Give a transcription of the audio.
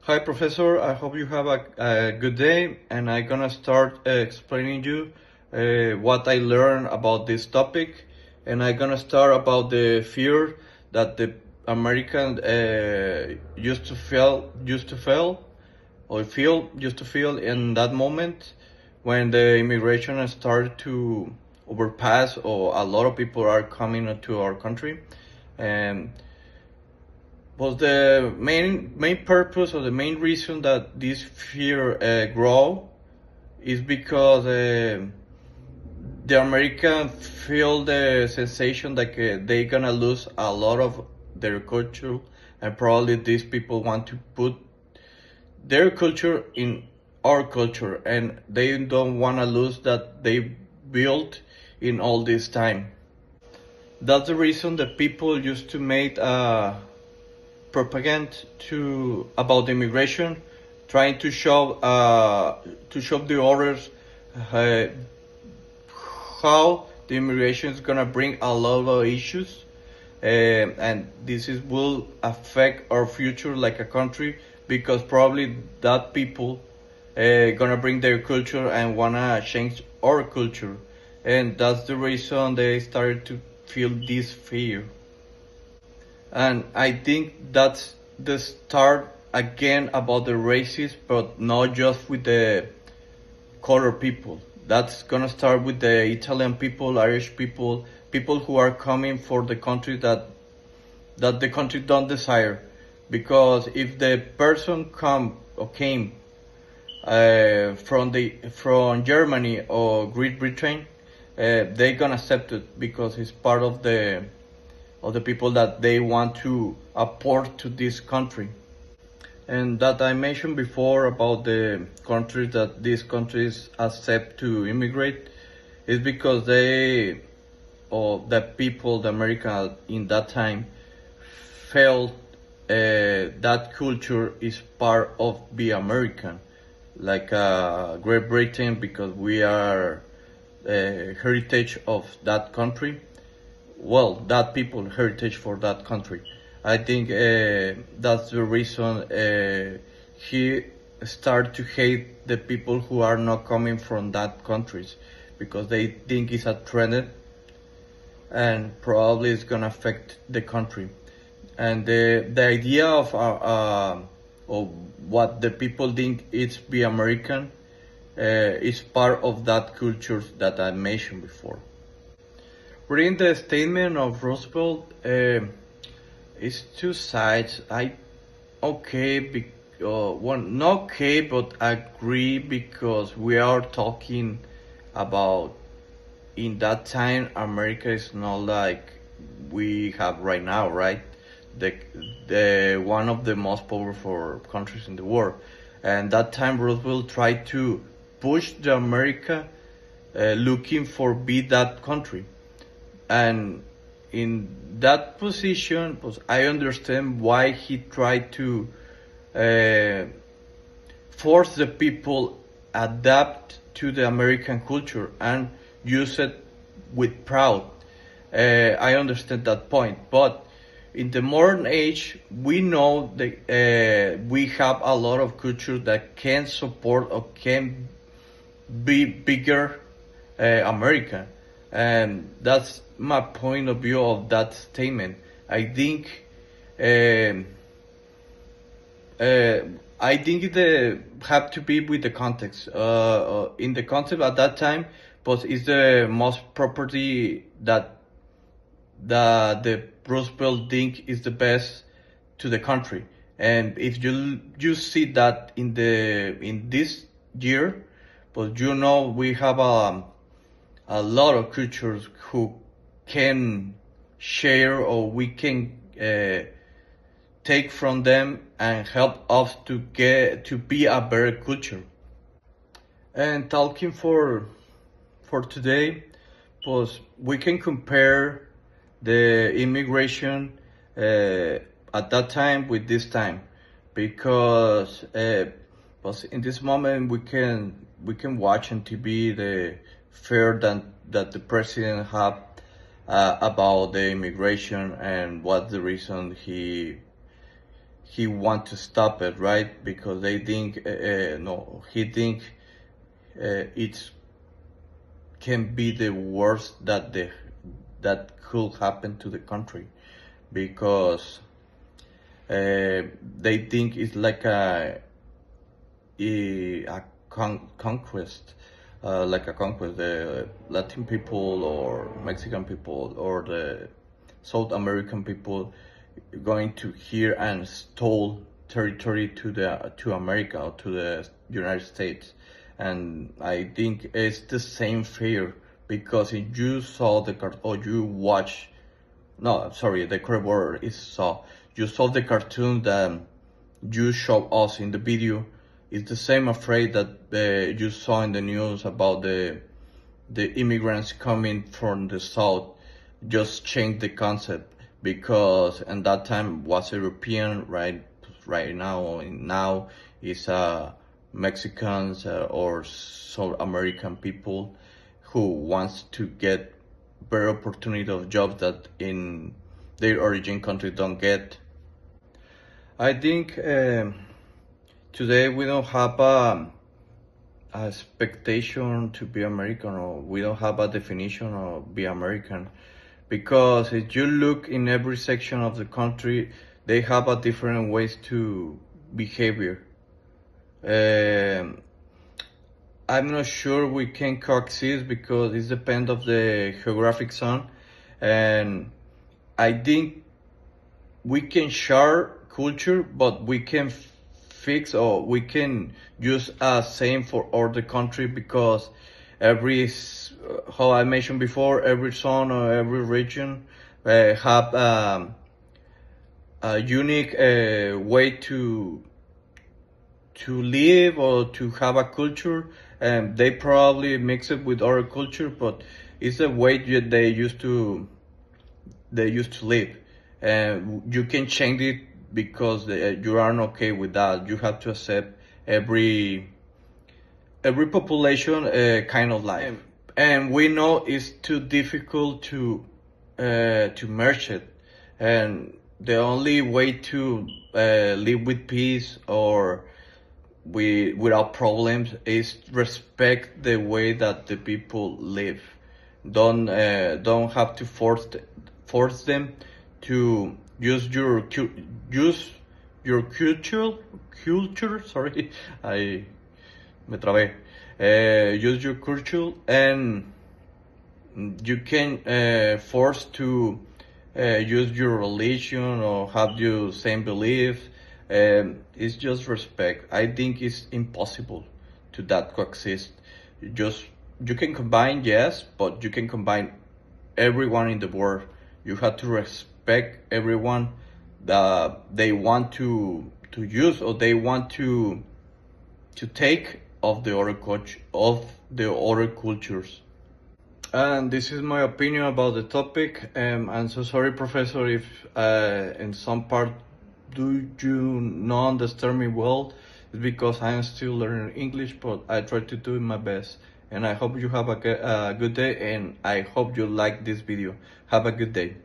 Hi, Professor. I hope you have a good day, and I'm gonna start explaining you what I learned about this topic, and I'm gonna start about the fear that the American used to feel in that moment when the immigration started to overpass, or a lot of people are coming to our country, and was the main purpose or the main reason that this fear grow is because the American feel the sensation that they gonna lose a lot of their culture, and probably these people want to put their culture in our culture, and they don't want to lose that they built in all this time. That's the reason that people used to make propaganda to about immigration, trying to show the others uh, how the immigration is gonna bring a lot of issues, and this is will affect our future like a country, because probably that people gonna bring their culture and wanna change our culture, and that's the reason they started to feel this fear. And I think that's the start again about the races, but not just with the color people. That's gonna start with the Italian people, Irish people, people who are coming for the country that the country don't desire. Because if the person came from Germany or Great Britain, they gonna accept it because it's part of the people that they want to apport to this country. And that I mentioned before about the countries that these countries accept to immigrate is because they, or the people, the America in that time, felt that culture is part of the American, like Great Britain, because we are heritage of that country, well, that people heritage for that country. I think that's the reason he started to hate the people who are not coming from that countries, because they think it's a trend and probably it's gonna affect the country. And the idea of what the people think it's be American is part of that culture that I mentioned before. Reading the statement of Roosevelt, it's two sides. I okay, one not okay, but agree, because we are talking about in that time America is not like we have right now, right? The the one of the most powerful countries in the world, and that time Roosevelt tried to push the America looking for be that country, and in that position, I understand why he tried to uh, force the people adapt to the American culture and use it with proud. I understand that point, but in the modern age, we know that we have a lot of culture that can support or can be bigger America, and that's my point of view of that statement. I think um uh, I think the have to be with the context. In the context at that time, but is the most property that the Roosevelt think is the best to the country. And if you see that in this year, but you know we have a lot of cultures who can share, or we can take from them and help us to get to be a better culture. And talking for today, pues we can compare the immigration at that time with this time, because pues in this moment we can watch on TV the fear that the president have about the immigration, and what the reason he want to stop it, right? Because they think no, he think it can be the worst that could happen to the country, because they think it's like a conquest, like a conquest. The Latin people or Mexican people or the South American people going to here and stole territory to America or to the United States. And I think it's the same fear, because if you saw or you watch, no, sorry, the correct word is saw. You saw the cartoon that you show us in the video. It's the same afraid that you saw in the news about the immigrants coming from the south. Just change the concept, because in that time was European, right now is Mexicans or South American people who wants to get better opportunity of jobs that in their origin country don't get. I think today we don't have a expectation to be American, or we don't have a definition of be American, because if you look in every section of the country, they have a different ways to behavior. I'm not sure we can coexist, because it depends of the geographic zone, and I think we can share culture, but we can fix, or we can use a same for all the country, because how I mentioned before, every zone or every region have a unique way to live or to have a culture, and they probably mix it with our culture, but it's a way that they used to live, and you can change it, because you aren't okay with that. You have to accept every population kind of life, and we know it's too difficult to merge it, and the only way to live with peace or without problems is respect the way that the people live. Don't have to force them to use your culture. Sorry, I me trabé. Use your culture, and you can force to use your religion or have your same beliefs. It's just respect. I think it's impossible to that coexist. You can combine, yes, but you can combine everyone in the world. You have to respect everyone that they want to use, or they want to take of the other cultures. And this is my opinion about the topic. I'm so sorry, Professor, if in some part do you not understand me well. It's because I am still learning English, but I try to do my best. And I hope you have a good day, and I hope you like this video. Have a good day.